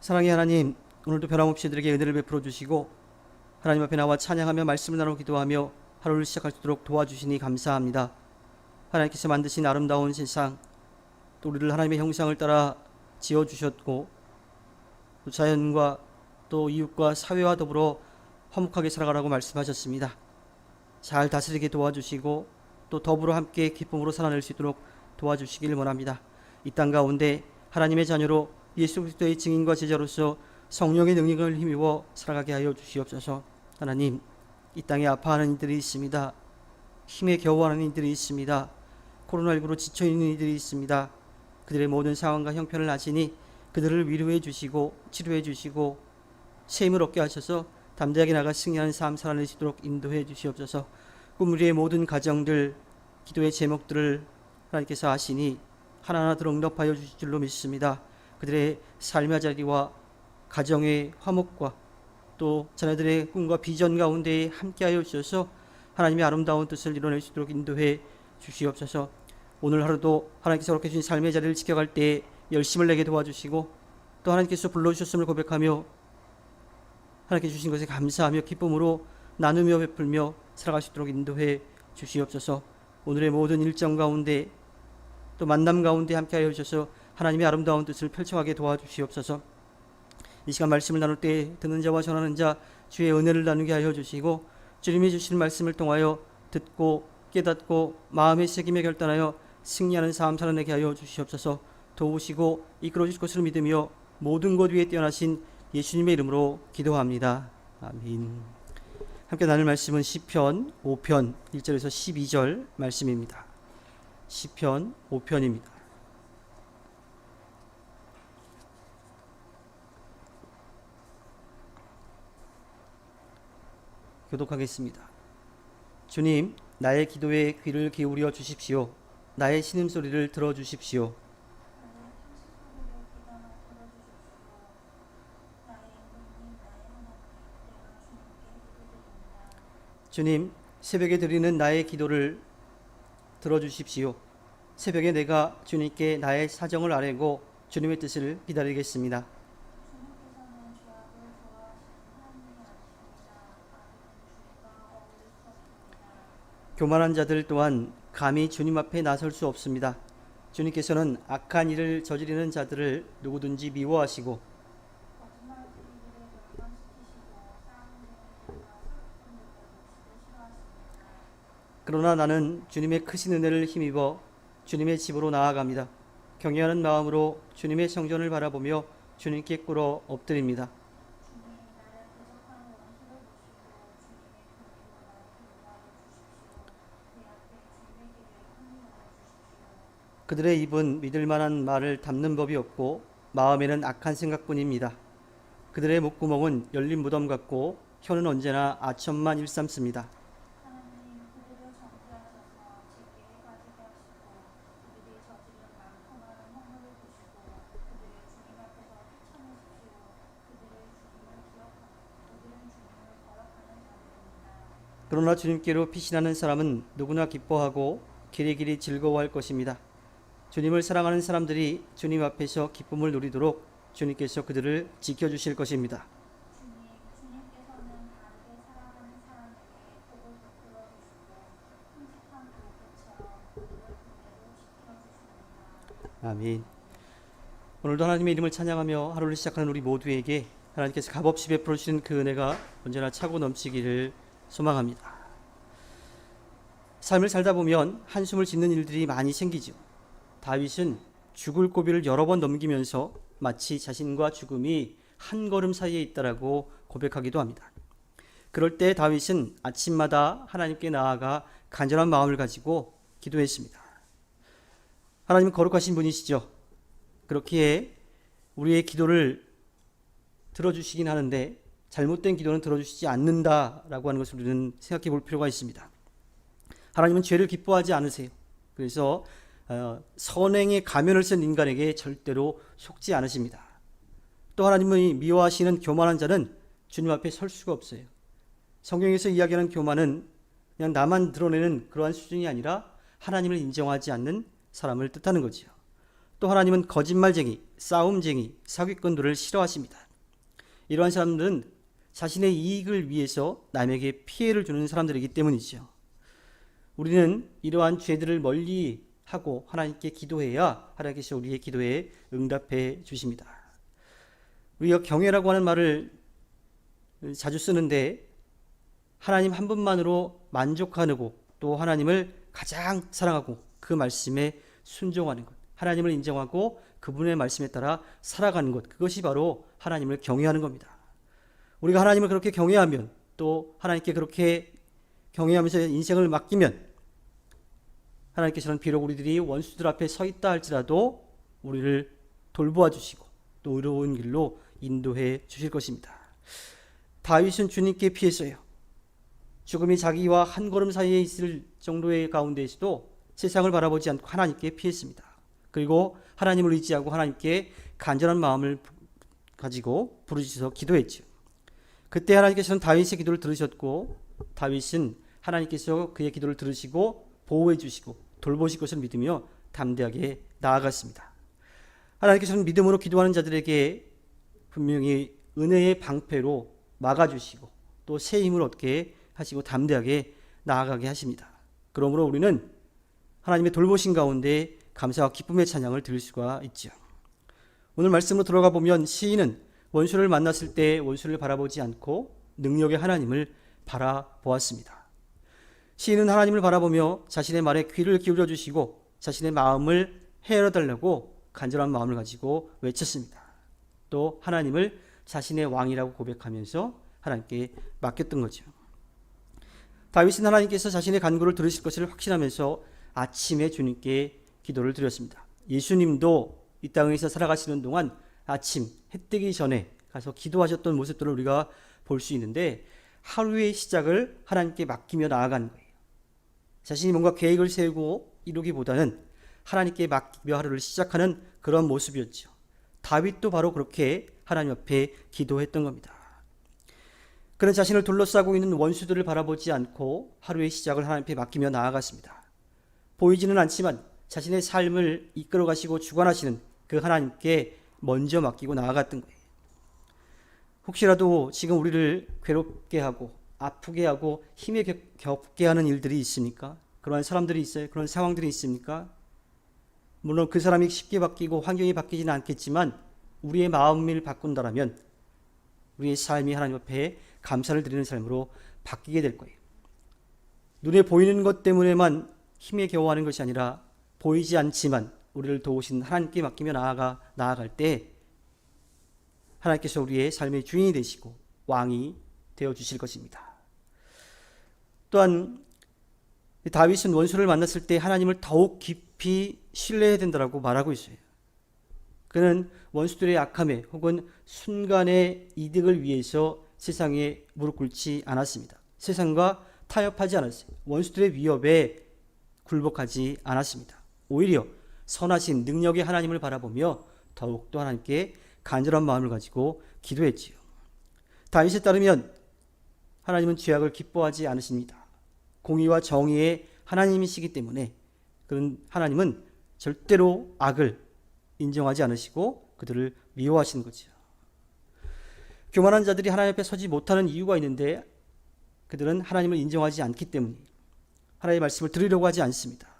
사랑의 하나님, 오늘도 변함없이 저들에게 은혜를 베풀어 주시고 하나님 앞에 나와 찬양하며 말씀을 나누고 기도하며 하루를 시작할 수 있도록 도와주시니 감사합니다. 하나님께서 만드신 아름다운 세상, 또 우리를 하나님의 형상을 따라 지어주셨고 또 자연과 또 이웃과 사회와 더불어 화목하게 살아가라고 말씀하셨습니다. 잘 다스리게 도와주시고 또 더불어 함께 기쁨으로 살아낼 수 있도록 도와주시길 원합니다. 이 땅 가운데 하나님의 자녀로 예수 그리스도의 증인과 제자로서 성령의 능력을 힘입어 살아가게 하여 주시옵소서. 하나님, 이 땅에 아파하는 이들이 있습니다. 힘에 겨워하는 이들이 있습니다. 코로나19로 지쳐있는 이들이 있습니다. 그들의 모든 상황과 형편을 아시니 그들을 위로해 주시고 치료해 주시고 새 힘을 얻게 하셔서 담대하게 나가 승리하는 삶 살아낼 수 있도록 인도해 주시옵소서. 꿈우리의 모든 가정들, 기도의 제목들을 하나님께서 아시니 하나하나 들어 응답하여 주실 줄로 믿습니다. 그들의 삶의 자리와 가정의 화목과 또 자녀들의 꿈과 비전 가운데 함께하여 주셔서 하나님의 아름다운 뜻을 이뤄낼 수 있도록 인도해 주시옵소서. 오늘 하루도 하나님께서 그렇게 주신 삶의 자리를 지켜갈 때 열심을 내게 도와주시고 또 하나님께서 불러주셨음을 고백하며 하나님께 주신 것에 감사하며 기쁨으로 나누며 베풀며 살아갈 수 있도록 인도해 주시옵소서. 오늘의 모든 일정 가운데 또 만남 가운데 함께하여 주셔서 하나님의 아름다운 뜻을 펼쳐가게 도와주시옵소서. 이 시간 말씀을 나눌 때 듣는 자와 전하는 자 주의 은혜를 나누게 하여 주시고 주님이 주시는 말씀을 통하여 듣고 깨닫고 마음의 새김에 결단하여 승리하는 삶 살아내게 하여 주시옵소서. 도우시고 이끌어 주실 것을 믿으며 모든 것 위에 뛰어나신 예수님의 이름으로 기도합니다. 아멘. 함께 나눌 말씀은 시편 5편 1절에서 12절 말씀입니다. 시편 5편입니다. 교독하겠습니다. 주님, 나의 기도에 귀를 기울여 주십시오. 나의 신음소리를 들어주십시오. 주님, 새벽에 드리는 나의 기도를 들어주십시오. 새벽에 내가 주님께 나의 사정을 아뢰고 주님의 뜻을 기다리겠습니다. 교만한 자들 또한 감히 주님 앞에 나설 수 없습니다. 주님께서는 악한 일을 저지르는 자들을 누구든지 미워하시고 그러나 나는 주님의 크신 은혜를 힘입어 주님의 집으로 나아갑니다. 경외하는 마음으로 주님의 성전을 바라보며 주님께 꿇어 엎드립니다. 그들의 입은 믿을 만한 말을 담는 법이 없고 마음에는 악한 생각뿐입니다. 그들의 목구멍은 열린 무덤 같고 혀는 언제나 아첨만 일삼습니다. 그러나 주님께로 피신하는 사람은 누구나 기뻐하고 길이길이 즐거워할 것입니다. 주님을 사랑하는 사람들이 주님 앞에서 기쁨을 누리도록 주님께서 그들을 지켜주실 것입니다. 아멘. 오늘도 하나님의 이름을 찬양하며 하루를 시작하는 우리 모두에게 하나님께서 값없이 베풀어 주시는 그 은혜가 언제나 차고 넘치기를 소망합니다. 삶을 살다 보면 한숨을 짓는 일들이 많이 생기죠. 다윗은 죽을 고비를 여러 번 넘기면서 마치 자신과 죽음이 한 걸음 사이에 있다라고 고백하기도 합니다. 그럴 때 다윗은 아침마다 하나님께 나아가 간절한 마음을 가지고 기도했습니다. 하나님은 거룩하신 분이시죠. 그렇기에 우리의 기도를 들어주시긴 하는데 잘못된 기도는 들어주시지 않는다라고 하는 것을 우리는 생각해 볼 필요가 있습니다. 하나님은 죄를 기뻐하지 않으세요. 그래서 선행의 가면을 쓴 인간에게 절대로 속지 않으십니다. 또 하나님이 미워하시는 교만한 자는 주님 앞에 설 수가 없어요. 성경에서 이야기하는 교만은 그냥 나만 드러내는 그러한 수준이 아니라 하나님을 인정하지 않는 사람을 뜻하는 거죠. 또 하나님은 거짓말쟁이, 싸움쟁이, 사기꾼들을 싫어하십니다. 이러한 사람들은 자신의 이익을 위해서 남에게 피해를 주는 사람들이기 때문이죠. 우리는 이러한 죄들을 멀리하고 하나님께 기도해야 하나님께서 우리의 기도에 응답해 주십니다. 우리가 경외라고 하는 말을 자주 쓰는데 하나님 한 분만으로 만족하고 또 하나님을 가장 사랑하고 그 말씀에 순종하는 것, 하나님을 인정하고 그분의 말씀에 따라 살아가는 것, 그것이 바로 하나님을 경외하는 겁니다. 우리가 하나님을 그렇게 경외하면 또 하나님께 그렇게 경외하면서 인생을 맡기면 하나님께서는 비록 우리들이 원수들 앞에 서 있다 할지라도 우리를 돌보아 주시고 또 의로운 길로 인도해 주실 것입니다. 다윗은 주님께 피했어요. 죽음이 자기와 한 걸음 사이에 있을 정도의 가운데에서도 세상을 바라보지 않고 하나님께 피했습니다. 그리고 하나님을 의지하고 하나님께 간절한 마음을 가지고 부르짖어서 기도했죠. 그때 하나님께서는 다윗의 기도를 들으셨고 다윗은 하나님께서 그의 기도를 들으시고 보호해 주시고 돌보실 것을 믿으며 담대하게 나아갔습니다. 하나님께서는 믿음으로 기도하는 자들에게 분명히 은혜의 방패로 막아주시고 또 새 힘을 얻게 하시고 담대하게 나아가게 하십니다. 그러므로 우리는 하나님의 돌보신 가운데 감사와 기쁨의 찬양을 드릴 수가 있죠. 오늘 말씀으로 들어가 보면 시인은 원수를 만났을 때 원수를 바라보지 않고 능력의 하나님을 바라보았습니다. 시인은 하나님을 바라보며 자신의 말에 귀를 기울여 주시고 자신의 마음을 헤아려달라고 간절한 마음을 가지고 외쳤습니다. 또 하나님을 자신의 왕이라고 고백하면서 하나님께 맡겼던 거죠. 다윗은 하나님께서 자신의 간구를 들으실 것을 확신하면서 아침에 주님께 기도를 드렸습니다. 예수님도 이 땅에서 살아가시는 동안 아침 해 뜨기 전에 가서 기도하셨던 모습들을 우리가 볼 수 있는데 하루의 시작을 하나님께 맡기며 나아가는 거예요. 자신이 뭔가 계획을 세우고 이루기보다는 하나님께 맡기며 하루를 시작하는 그런 모습이었죠. 다윗도 바로 그렇게 하나님 앞에 기도했던 겁니다. 그는 자신을 둘러싸고 있는 원수들을 바라보지 않고 하루의 시작을 하나님 앞에 맡기며 나아갔습니다. 보이지는 않지만 자신의 삶을 이끌어 가시고 주관하시는 그 하나님께 먼저 맡기고 나아갔던 거예요. 혹시라도 지금 우리를 괴롭게 하고 아프게 하고 힘에 겹게 하는 일들이 있습니까? 그러한 사람들이 있어요? 그런 상황들이 있습니까? 물론 그 사람이 쉽게 바뀌고 환경이 바뀌지는 않겠지만 우리의 마음을 바꾼다라면 우리의 삶이 하나님 앞에 감사를 드리는 삶으로 바뀌게 될 거예요. 눈에 보이는 것 때문에만 힘에 겨워하는 것이 아니라 보이지 않지만 우리를 도우신 하나님께 맡기며 나아갈 때 하나님께서 우리의 삶의 주인이 되시고 왕이 되어주실 것입니다. 또한 다윗은 원수를 만났을 때 하나님을 더욱 깊이 신뢰해야 된다고 말하고 있어요. 그는 원수들의 악함에 혹은 순간의 이득을 위해서 세상에 무릎 꿇지 않았습니다. 세상과 타협하지 않았어요. 원수들의 위협에 굴복하지 않았습니다. 오히려 선하신 능력의 하나님을 바라보며 더욱더 하나님께 간절한 마음을 가지고 기도했지요. 다윗에 따르면 하나님은 죄악을 기뻐하지 않으십니다. 공의와 정의의 하나님이시기 때문에 그런 하나님은 절대로 악을 인정하지 않으시고 그들을 미워하시는 거죠. 교만한 자들이 하나님 앞에 서지 못하는 이유가 있는데 그들은 하나님을 인정하지 않기 때문에 하나님의 말씀을 들으려고 하지 않습니다.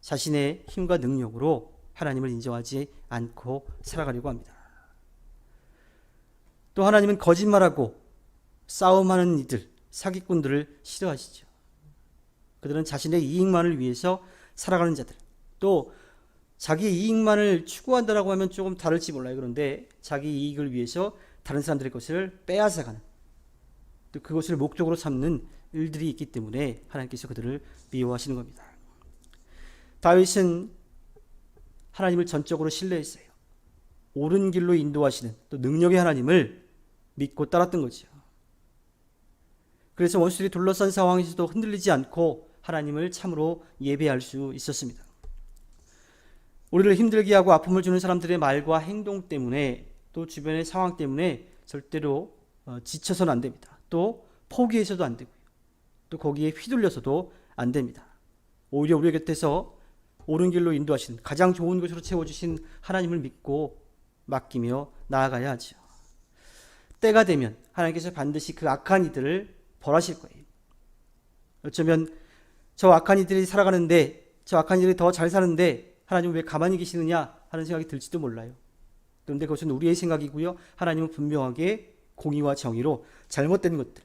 자신의 힘과 능력으로 하나님을 인정하지 않고 살아가려고 합니다. 또 하나님은 거짓말하고 싸움하는 이들, 사기꾼들을 싫어하시죠. 그들은 자신의 이익만을 위해서 살아가는 자들, 또 자기 이익만을 추구한다라고 하면 조금 다를지 몰라요. 그런데 자기 이익을 위해서 다른 사람들의 것을 빼앗아가는, 또 그것을 목적으로 삼는 일들이 있기 때문에 하나님께서 그들을 미워하시는 겁니다. 다윗은 하나님을 전적으로 신뢰했어요. 옳은 길로 인도하시는 또 능력의 하나님을 믿고 따랐던 거죠. 그래서 원수들이 둘러싼 상황에서도 흔들리지 않고 하나님을 참으로 예배할 수 있었습니다. 우리를 힘들게 하고 아픔을 주는 사람들의 말과 행동 때문에 또 주변의 상황 때문에 절대로 지쳐서는 안 됩니다. 또 포기해서도 안 되고요. 또 거기에 휘둘려서도 안 됩니다. 오히려 우리 곁에서 옳은 길로 인도하신 가장 좋은 것으로 채워주신 하나님을 믿고 맡기며 나아가야 하죠. 때가 되면 하나님께서 반드시 그 악한 이들을 벌하실 거예요. 어쩌면 저 악한 이들이 살아가는데, 저 악한 이들이 더 잘 사는데 하나님은 왜 가만히 계시느냐 하는 생각이 들지도 몰라요. 그런데 그것은 우리의 생각이고요. 하나님은 분명하게 공의와 정의로 잘못된 것들,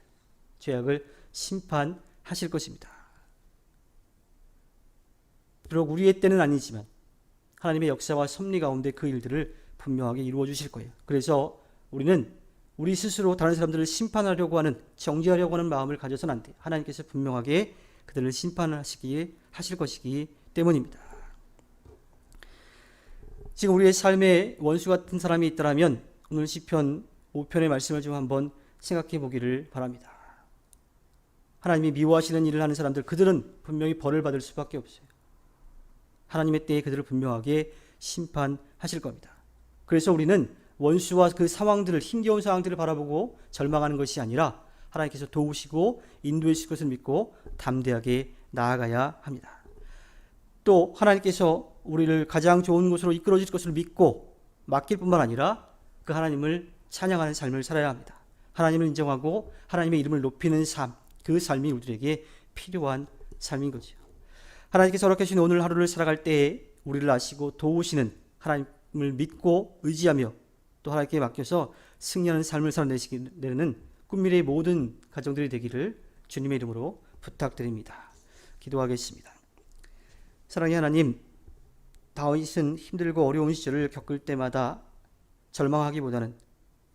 죄악을 심판하실 것입니다. 비록 우리의 때는 아니지만 하나님의 역사와 섭리 가운데 그 일들을 분명하게 이루어 주실 거예요. 그래서 우리는 우리 스스로 다른 사람들을 심판하려고 하는, 정죄하려고 하는 마음을 가져서는 안 돼요. 하나님께서 분명하게 그들을 심판하실 것이기 때문입니다. 지금 우리의 삶에 원수 같은 사람이 있다면 오늘 시편 5편의 말씀을 좀 한번 생각해 보기를 바랍니다. 하나님이 미워하시는 일을 하는 사람들, 그들은 분명히 벌을 받을 수밖에 없어요. 하나님의 때에 그들을 분명하게 심판하실 겁니다. 그래서 우리는 원수와 그 상황들을, 힘겨운 상황들을 바라보고 절망하는 것이 아니라 하나님께서 도우시고 인도해 주실 것을 믿고 담대하게 나아가야 합니다. 또 하나님께서 우리를 가장 좋은 곳으로 이끌어 주실 것을 믿고 맡길 뿐만 아니라 그 하나님을 찬양하는 삶을 살아야 합니다. 하나님을 인정하고 하나님의 이름을 높이는 삶, 그 삶이 우리에게 필요한 삶인 거죠. 하나님께서 허락하신 오늘 하루를 살아갈 때에 우리를 아시고 도우시는 하나님을 믿고 의지하며 또 하나님께 맡겨서 승리하는 삶을 살아내시는 꿈미래의 모든 가정들이 되기를 주님의 이름으로 부탁드립니다. 기도하겠습니다. 사랑의 하나님, 다윗은 힘들고 어려운 시절을 겪을 때마다 절망하기보다는,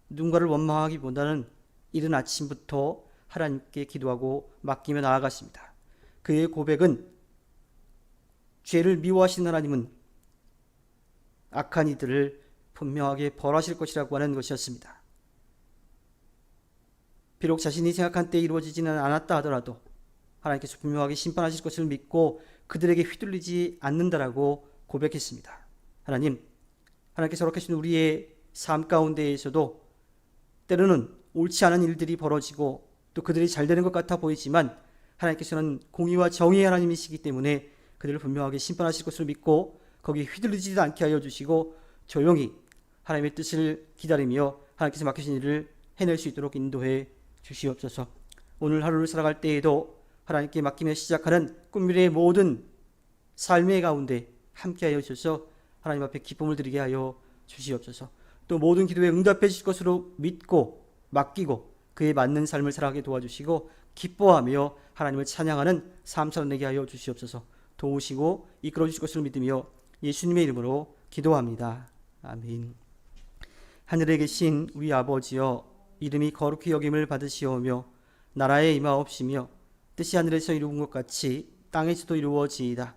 누군가를 원망하기보다는 이른 아침부터 하나님께 기도하고 맡기며 나아갔습니다. 그의 고백은 죄를 미워하시는 하나님은 악한 이들을 분명하게 벌하실 것이라고 하는 것이었습니다. 비록 자신이 생각한 때에 이루어지지는 않았다 하더라도 하나님께서 분명하게 심판하실 것을 믿고 그들에게 휘둘리지 않는다라고 고백했습니다. 하나님께서 허락하신 우리의 삶 가운데에서도 때로는 옳지 않은 일들이 벌어지고 또 그들이 잘 되는 것 같아 보이지만 하나님께서는 공의와 정의의 하나님이시기 때문에 그들을 분명하게 심판하실 것을 믿고 거기에 휘둘리지 않게 하여 주시고 조용히 하나님의 뜻을 기다리며 하나님께서 맡기신 일을 해낼 수 있도록 인도해 주시옵소서. 오늘 하루를 살아갈 때에도 하나님께 맡기며 시작하는 꿈미래의 모든 삶의 가운데 함께하여 주셔서 하나님 앞에 기쁨을 드리게 하여 주시옵소서. 또 모든 기도에 응답해 주실 것으로 믿고 맡기고 그에 맞는 삶을 살아가게 도와주시고 기뻐하며 하나님을 찬양하는 삶 살아내게 하여 주시옵소서. 도우시고 이끌어 주실 것을 믿으며 예수님의 이름으로 기도합니다. 아멘. 하늘에 계신 우리 아버지여, 이름이 거룩히 여김을 받으시오며 나라에 임하옵시며 뜻이 하늘에서 이루어진 것 같이 땅에서도 이루어지이다.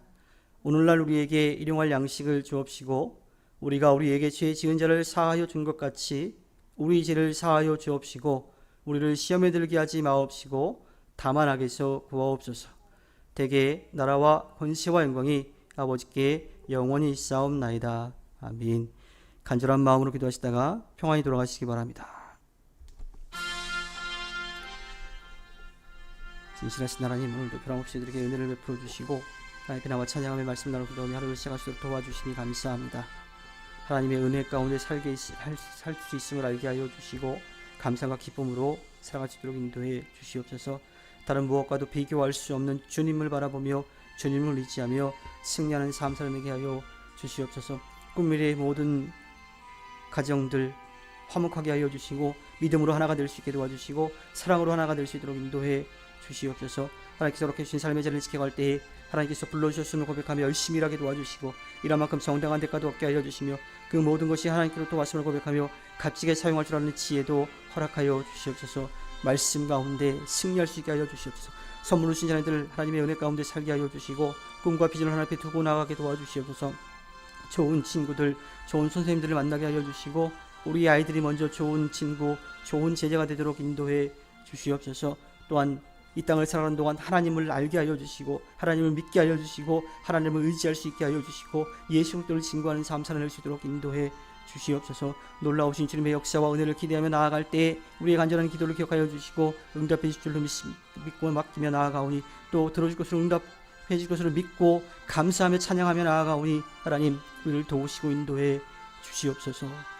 오늘날 우리에게 일용할 양식을 주옵시고 우리가 우리에게 죄 지은 자를 사하여 준 것 같이 우리 죄를 사하여 주옵시고 우리를 시험에 들게 하지 마옵시고 다만 악에서 구하옵소서. 대개 나라와 권세와 영광이 아버지께 영원히 있사옵나이다. 아멘. 간절한 마음으로 기도하시다가 평안히 돌아가시기 바랍니다. 진실하신 하나님, 오늘도 변함없이 이들에게 은혜를 베풀어 주시고 하나님께 나와 찬양하며 말씀 나누고 기도하며 하루를 시작할 수 있도록 도와주시니 감사합니다. 하나님의 은혜 가운데 살 수 있음을 알게 하여 주시고 감사와 기쁨으로 살아갈 수 있도록 인도해 주시옵소서. 다른 무엇과도 비교할 수 없는 주님을 바라보며 주님을 의지하며 승리하는 삶 살아내게 하여 주시옵소서. 꿈미래의 모든 가정들 화목하게 하여 주시고 믿음으로 하나가 될 수 있게 도와주시고 사랑으로 하나가 될 수 있도록 인도해 주시옵소서. 하나님께서 이렇게 주신 삶의 자리를 지켜갈 때에 하나님께서 불러주셨음을 고백하며 열심히 일하게 도와주시고 일한 만큼 정당한 대가도 얻게 하여 주시며 그 모든 것이 하나님께로부터 왔음을 고백하며 값지게 사용할 줄 아는 지혜도 허락하여 주시옵소서. 말씀 가운데 승리할 수 있게 하여 주시옵소서. 선물을 주신 자녀들 하나님의 은혜 가운데 살게 하여 주시고 꿈과 비전을 하나님 앞에 두고 나가게 도와주시옵소서. 좋은 친구들, 좋은 선생님들을 만나게 하여 주시고 우리 아이들이 먼저 좋은 친구, 좋은 제자가 되도록 인도해 주시옵소서. 또한 이 땅을 살아가는 동안 하나님을 알게 하여 주시고 하나님을 믿게 하여 주시고 하나님을 의지할 수 있게 하여 주시고 예수 그리스도를 증거하는 삶 살아낼 수 있도록 인도해 주시옵소서. 놀라우신 주님의 역사와 은혜를 기대하며 나아갈 때에 우리의 간절한 기도를 기억하여 주시고 응답해 주실 줄로 믿고 맡기며 나아가오니 또 들어줄 것을 응답해 회개할 것으로 믿고 감사하며 찬양하며 나아가오니 하나님 우리를 도우시고 인도해 주시옵소서.